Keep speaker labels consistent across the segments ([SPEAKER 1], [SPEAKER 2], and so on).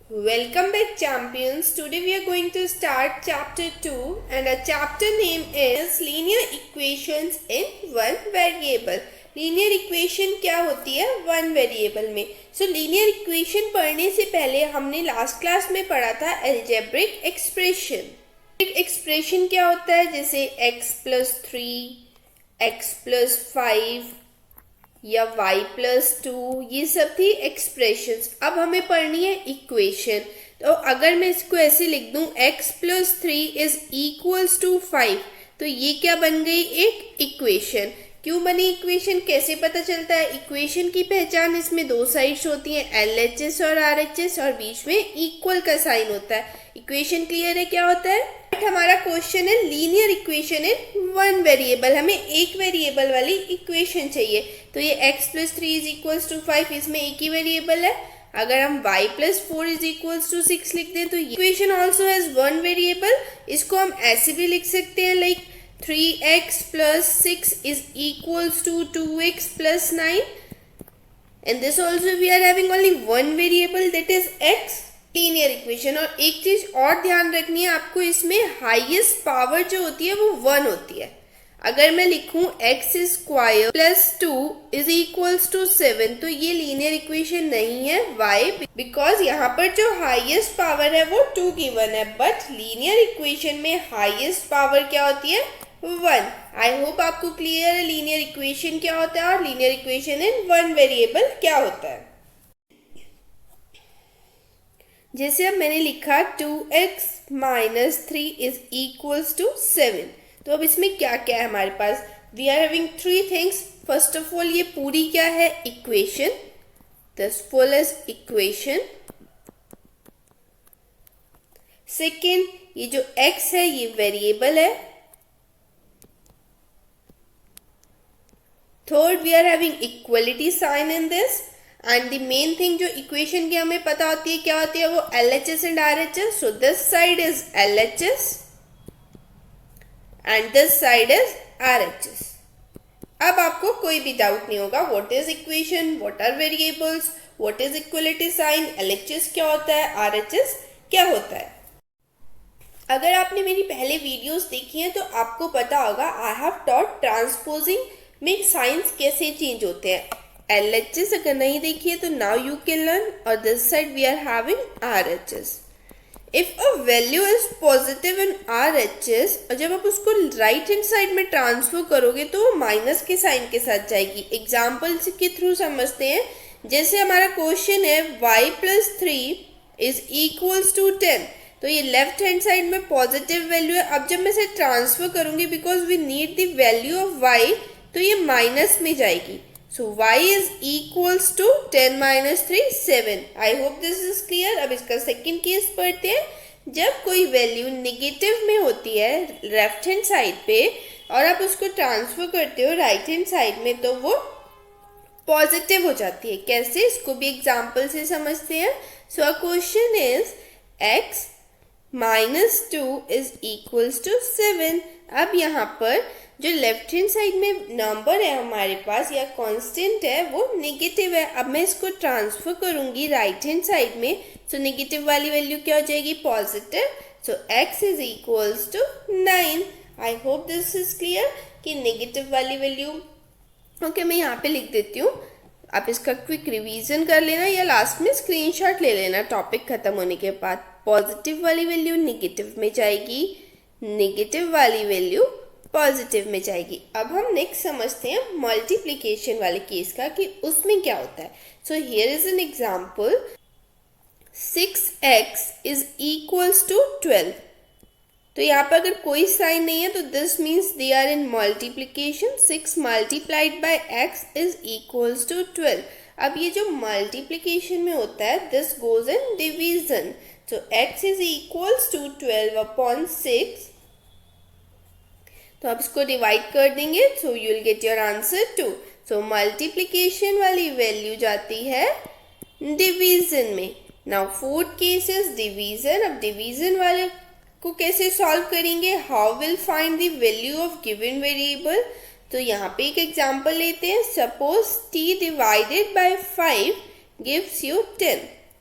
[SPEAKER 1] Welcome back champions. Today we are going to start chapter 2 and our chapter name is linear equations in one variable. Linear equation क्या होती है one variable में. So linear equation पढ़ने से पहले हमने last class में पढ़ा था algebraic expression. एक्सप्रेशन क्या होता है, जैसे x+3, x+5 या y+2, ये सब थी एक्सप्रेशंस. अब हमें पढ़नी है इक्वेशन. तो अगर मैं इसको ऐसे लिख दूं x+3 इज इक्वल्स टू 5, तो ये क्या बन गई, एक इक्वेशन. क्यों बनी इक्वेशन, कैसे पता चलता है? इक्वेशन की पहचान, इसमें दो साइड्स होती हैं, LHS और RHS, और बीच में इक्वल का साइन होता है. इक्वेशन क्लियर है क्या होता है? हमारा क्वेश्चन है linear equation in one variable. हमें एक वेरिएबल वाली इक्वेशन चाहिए. तो ये x+3 इज इक्वल्स टू 5, इसमें एक ही वेरिएबल है. अगर हम y+4 इज इक्वल्स टू 6 लिख दें तो equation also has one variable. इसको हम ऐसे भी लिख सकते हैं, like 3x plus 6 is equals to 2x plus 9, and this also we are having only one variable, that is x. Linear equation. और एक चीज और ध्यान रखनी है आपको, इसमें हाईएस्ट पावर जो होती है वो 1 होती है. अगर मैं लिखूं x square plus 2 is equals to 7, तो ये लीनियर इक्वेशन नहीं है. वाई? बिकॉज यहाँ पर जो हाईएस्ट पावर है वो 2 गिवन है, बट लीनियर इक्वेशन में हाईएस्ट पावर क्या होती है, 1. आई होप आपको क्लियर है लीनियर इक्वेशन क्या होता है और linear equation in one variable क्या होता है. जैसे अब मैंने लिखा 2x minus 3 is equals to 7. तो अब इसमें क्या क्या है हमारे पास, we are having 3 things. First of all ये पूरी क्या है, equation, this full is equation. Second, ये जो x है ये वेरिएबल है. Third, we are having equality sign in this. And the main thing जो इक्वेशन की हमें पता होती है क्या होती है, वो LHS and RHS. So this side is LHS and this side is RHS. अब आपको कोई भी डाउट नहीं होगा, what is equation, what are variables, what is equality sign, LHS क्या होता है, RHS क्या होता है. अगर आपने मेरी पहले वीडियोस देखी हैं तो आपको पता होगा, आई हैव टॉट ट्रांसपोजिंग में साइंस कैसे चेंज होते हैं. LHS अगर नहीं देखिए तो नाउ यू कैन लर्न. और this side we are having RHS. If a value is positive in RHS, और जब आप उसको राइट हैंड साइड में ट्रांसफर करोगे तो वो माइनस के साइन के साथ जाएगी. एग्जाम्पल के थ्रू समझते हैं. जैसे हमारा क्वेश्चन है y+3 इज इक्वल्स टू 10, तो ये लेफ्ट हैंड साइड में पॉजिटिव वैल्यू है. अब जब मैं इसे ट्रांसफर करूंगी, because we need the value of y, तो ये माइनस में जाएगी. So y is equals to 10 minus 3, 7. I hope this is clear. अब इसका सेकंड केस पढ़ते हैं. जब कोई वैल्यू नेगेटिव में होती है लेफ्ट हैंड साइड पे और आप उसको ट्रांसफर करते हो राइट हैंड साइड में, तो वो पॉजिटिव हो जाती है. कैसे, इसको भी एग्जाम्पल से समझते हैं. So a question is x minus 2 is equals to 7. अब यहाँ पर जो लेफ्ट हैंड साइड में नंबर है हमारे पास या कांस्टेंट है वो नेगेटिव है. अब मैं इसको ट्रांसफर करूंगी राइट हैंड साइड में, सो नेगेटिव वाली वैल्यू क्या हो जाएगी, positive. So x is equals to 9. I hope this is clear कि नेगेटिव वाली वैल्यू. ओके, मैं यहाँ पे लिख देती हूँ. आप इसका क्विक रिवीजन कर लेना या लास्ट में स्क्रीनशॉट ले लेना टॉपिक खत्म होने के बाद. पॉजिटिव वाली वैल्यू नेगेटिव में जाएगी, नेगेटिव वाली वैल्यू पॉजिटिव में जाएगी. अब हम नेक्स्ट समझते हैं मल्टीप्लिकेशन वाले केस का कि उसमें क्या होता है. So here is an example, 6x is equals to 12. तो यहाँ पर अगर कोई साइन नहीं है तो this means they are in multiplication. 6 multiplied by x is equals to 12. अब ये जो मल्टीप्लिकेशन में होता है this goes in division. So x is equals to 12 upon 6. तो आप इसको डिवाइड कर देंगे, so you will get your answer 2. So multiplication वाली वैल्यू जाती है डिवीजन में. Now fourth case is division. अब डिवीजन वाले को कैसे सॉल्व करेंगे, how will find the value of given variable. तो यहाँ पे एक एग्जांपल लेते हैं. Suppose t divided by 5 gives you 10.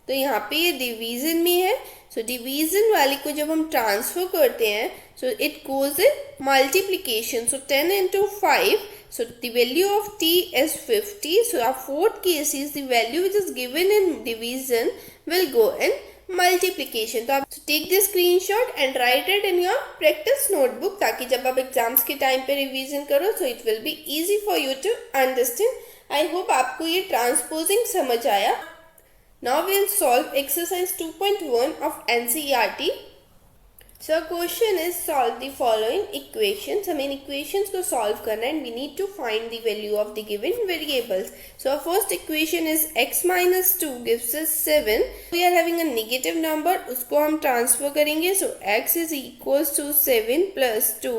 [SPEAKER 1] तो यहाँ पे ये डिवीजन में है, सो डिवीजन वाले को जब हम ट्रांसफर करते हैं so it goes in multiplication, so 10 into 5, so the value of t is 50. So our fourth case is the value which is given in division will go in multiplication. तो आप take this screenshot and write it in your practice notebook ताकि जब आप exams के time पे revision करो so it will be easy for you to understand. I hope आपको ये ट्रांसपोजिंग समझ आया. Now we'll solve exercise 2.1 of NCERT. So question is solve the following equations. हमें equations को solve करना है and we need to find the value of the given variables. So our first equation is x minus 2 gives us 7. We are having a negative number, उसको हम transfer करेंगे. So x is equals to 7 plus 2.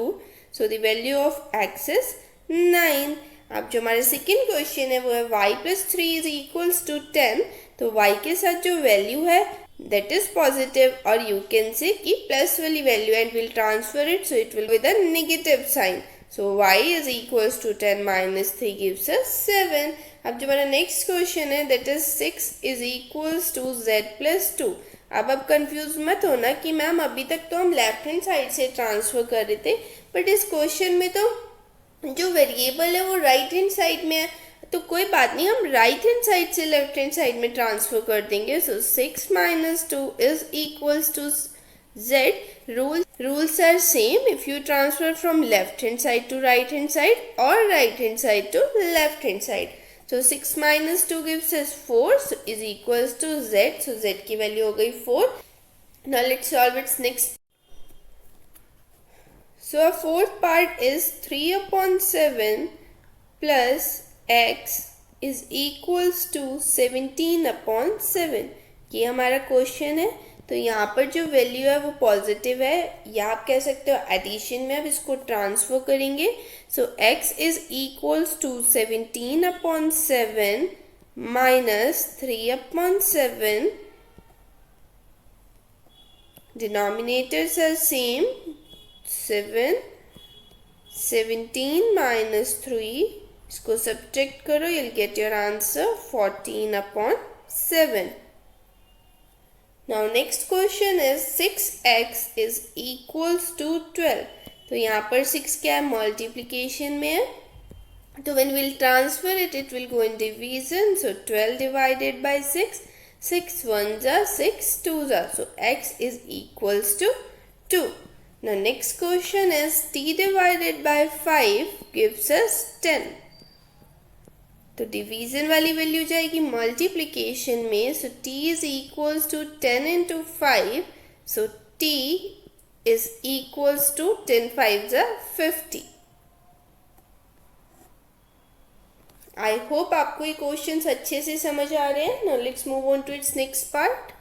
[SPEAKER 1] So the value of x is 9. अब जो हमारा second question है वो है y plus 3 is equals to 10. तो y के साथ जो वैल्यू है that is positive, or you can say कि plus वाली value and we'll transfer it so it will be with a negative sign. So y is equals to 10 minus 3 gives us 7. अब जो हमारा next question है that is 6 is equals to z plus 2. अब आप confuse मत होना कि ma'am अभी तक तो हम लेफ्ट हैंड साइड से ट्रांसफर कर रहे थे बट इस क्वेश्चन में तो जो वेरिएबल है वो राइट हैंड साइड में है, तो कोई बात नहीं, हम राइट हैंड साइड से लेफ्ट हैंड साइड में ट्रांसफर कर देंगे. सो 6 minus 2 is equals to z. Rules are same if you transfer from left hand side to right hand side or right hand side to left hand side. So 6 minus 2 gives us 4, so is equals to z. So z की value हो गई 4. Now let's solve its next. So our fourth part is 3 upon 7 plus x is equals to 17 upon 7. ये हमारा question है. तो यहाँ पर जो वैल्यू है वो पॉजिटिव है या आप कह सकते हो एडिशन में अब इसको ट्रांसफर करेंगे. So x is equals to 17 upon 7 minus 3 upon 7. Denominators are same. 7 17 minus 3, इसको सब्ट्रैक्ट करो, you'll get your answer 14 upon 7. Now next question is 6x is equals to 12. तो यहाँ पर 6 क्या है, मल्टीप्लिकेशन में है, तो when we'll transfer it, it will go in division. So 12 divided by 6, 6 1s are 6 2s are, so x is equals to 2. Now next question is t divided by 5 gives us 10. तो division वाली value जाएगी multiplication में. So t is equals to 10 into 5. So t is equals to 10 5s are 50. I hope आपको ये questions अच्छे से समझ आ रहे हैं. Now let's move on to its next part.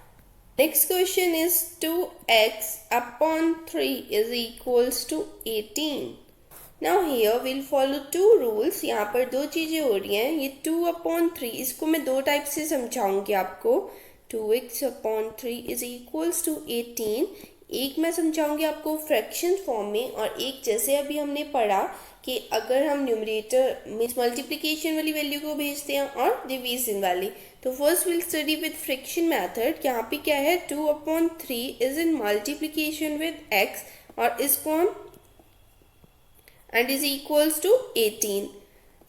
[SPEAKER 1] Next question is 2x upon 3 is equals to 18. Now here we'll follow two rules. यहाँ पर दो चीज़ें हो रही हैं. ये 2 upon 3 इसको मैं दो टाइप से समझाऊंगी आपको. 2x upon 3 is equals to 18. एक मैं समझाऊंगी आपको फ्रैक्शन फॉर्म में और एक जैसे अभी हमने पढ़ा कि अगर हम न्यूमरेटर मीन्स मल्टीप्लिकेशन वाली वैल्यू को भेजते हैं और डिवीजन वाली. तो first will study with fraction method. यहाँ पे क्या है, 2 upon 3 is in multiplication with x और इसको हम एंड इज इक्वल्स टू 18.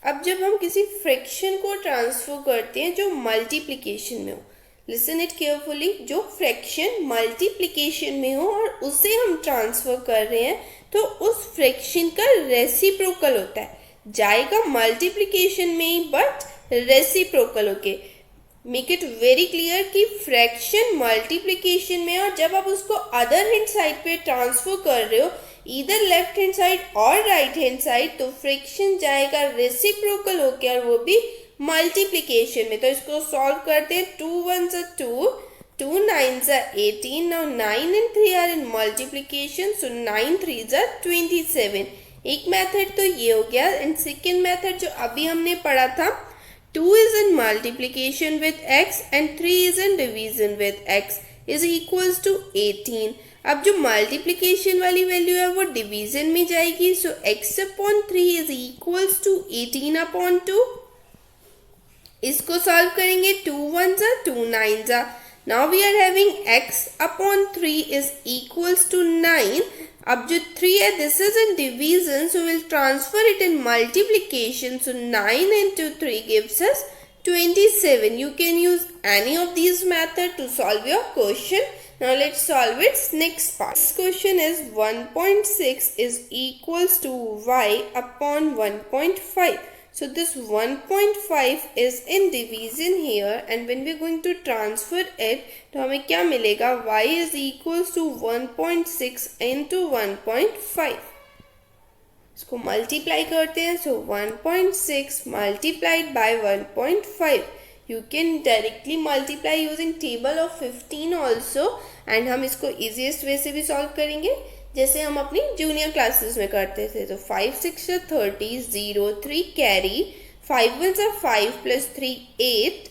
[SPEAKER 1] अब जब हम किसी फ्रैक्शन को ट्रांसफर करते हैं जो मल्टीप्लिकेशन में हो, लिसन इट केयरफुली, जो फ्रैक्शन मल्टीप्लिकेशन में हो और उसे हम ट्रांसफर कर रहे हैं तो उस फ्रैक्शन का रेसिप्रोकल होता है, जाएगा मल्टीप्लिकेशन में ही बट रेसिप्रोकल होके. मेक इट वेरी क्लियर कि फ्रैक्शन मल्टीप्लिकेशन में और जब आप उसको अदर हैंड साइड पे ट्रांसफर कर रहे हो इधर लेफ्ट हैंड साइड और राइट हैंड साइड, तो फ्रैक्शन जाएगा रेसिप्रोकल होके और वो भी मल्टीप्लिकेशन में. तो इसको सॉल्व करते हैं. 2 1s are 2, 2 9s are 18. Now 9 and 3 are in multiplication, so 9 3s are 27. एक मेथड तो ये हो गया. एंड सेकेंड मेथड जो अभी हमने पढ़ा था, 2 is in multiplication with x and 3 is in division with x is equals to 18. अब जो मल्टीप्लिकेशन वाली वैल्यू है वो डिवीजन में जाएगी. सो x upon 3 is equals to 18 upon 2. इसको सॉल्व करेंगे. 2 1s are 2 9s are. Now we are having x upon 3 is equals to 9. अब जो 3 है this is in division, so we'll transfer it in multiplication. So 9 into 3 gives us 27. You can use any of these methods to solve your question. Now let's solve its next part. This question is 1.6 is equals to y upon 1.5. So this 1.5 is in division here, and when we are going to transfer it, तो हमें क्या मिलेगा? y is equals to 1.6 into 1.5. इसको multiply करते हैं. So 1.6 multiplied by 1.5. You can directly multiply using table of 15 also, and हम इसको easiest way से भी solve करेंगे जैसे हम अपनी जूनियर क्लासेस में करते थे. तो 5 6 30, 0 3 carry, 5 1 5 plus 3 8,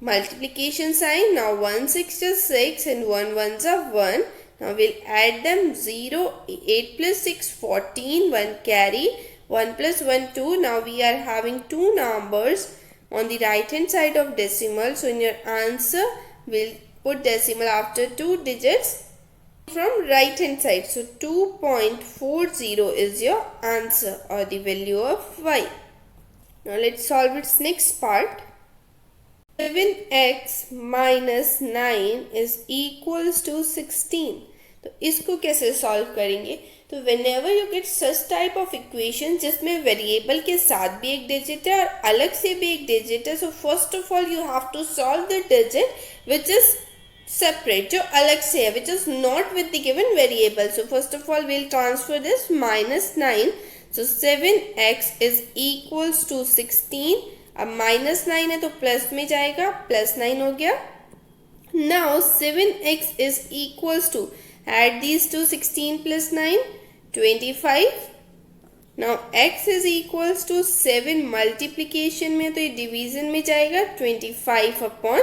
[SPEAKER 1] multiplication sign. Now 1 6 6 and 1 1 1. Now we'll add them. 0 8 plus 6 14, 1 carry, 1 plus 1 2. Now we are having two numbers on the right hand side of decimal. So in your answer we'll put decimal after two digits from right hand side. So 2.40 is your answer or the value of y. Now let's solve its next part. 7x minus 9 is equals to 16. तो इसको कैसे solve करेंगे? तो whenever you get such type of equation जिसमें variable के साथ भी एक डिजिट है और अलग से भी एक डिजिट है, so first of all you have to solve the digit which is separate, जो अलग से है, which is not with the given variable. So first of all we'll transfer this minus 9. So 7x is equals to 16. अब minus 9 है तो plus में जाएगा, plus 9 हो गया. Now 7x is equals to, add these two, 16 plus 9 25. Now x is equals to 7 multiplication में तो ये डिवीजन में जाएगा, 25 upon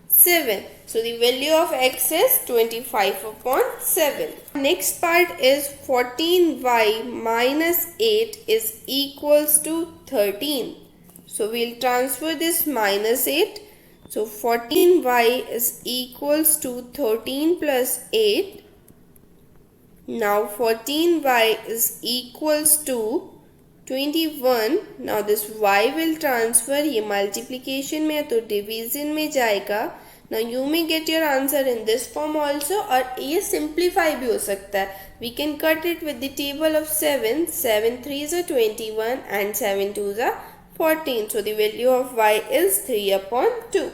[SPEAKER 1] 7. So the value of x is 25 upon 7. Next part is 14y minus 8 is equals to 13. So we'll transfer this minus 8. So 14y is equals to 13 plus 8. Now 14y is equals to 21. Now this y will transfer, ये multiplication में है तो division में जाएगा. Now you may get your answer in this form also, और ये simplify भी हो सकता है. We can cut it with the table of 7. 7 3s are 21 and 7 2s are 14. So the value of y is 3 upon 2.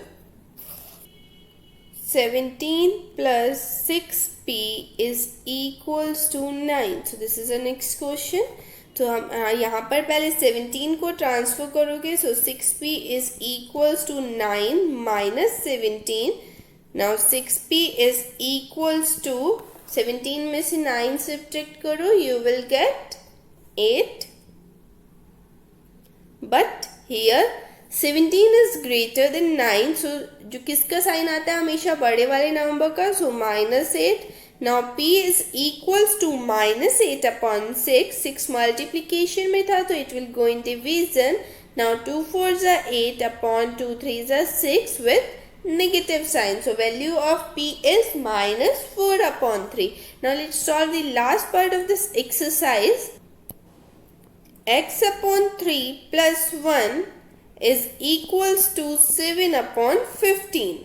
[SPEAKER 1] 17 plus 6p is equals to 9. So this is the next question. तो हम यहाँ पर पहले 17 को transfer करोगे. So 6p is equals to 9 minus 17. Now 6p is equals to 17 में से 9 subtract करो, you will get 8. But here 17 is greater than 9. So जो किसका साइन आता है हमेशा बड़े वाले नंबर का. So minus 8. Now p is equals to minus 8 upon 6. 6 multiplication में था तो it will go in division. Now 2 4s are 8 upon 2 3s are 6 with negative sign. So value of p is minus 4 upon 3. Now let's solve the last part of this exercise. X upon 3 plus 1 is equals to 7 upon 15.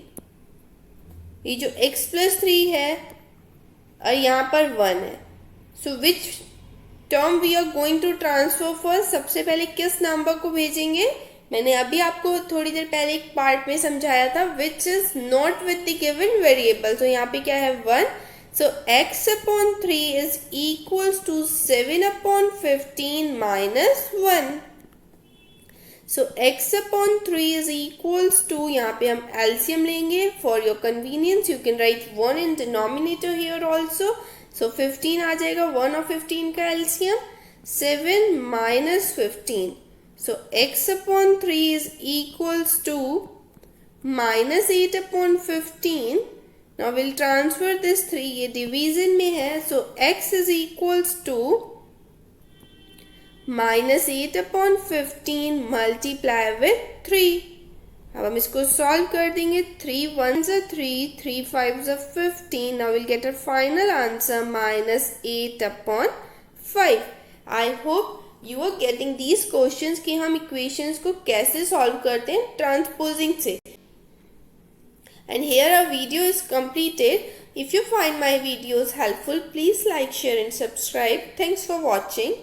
[SPEAKER 1] ये जो x plus 3 है और यहाँ पर 1 है. So which term we are going to transfer first? सबसे पहले किस नंबर को भेजेंगे? मैंने अभी आपको थोड़ी देर पहले एक पार्ट में समझाया था, which is not with the given variable. So यहाँ पे क्या है? 1. So x upon 3 is equals to 7 upon 15 minus 1. So x upon 3 is equals to, यहाँ पे हम LCM लेंगे. For your convenience you can write 1 in denominator here also. So 15 आ जाएगा, 1 और 15 का LCM. 7 minus 15. So x upon 3 is equals to minus 8 upon 15. Now we'll transfer this 3, ये division में है. So x is equals to minus 8 upon 15 multiply with 3. अब हम इसको solve कर देंगे. 3 1s are 3, 3 5s are 15. Now we'll get a final answer -8/5. I hope you are getting these questions कि हम equations को कैसे solve करते हैं transposing से. And here our video is completed. If you find my videos helpful, please like, share and subscribe. Thanks for watching.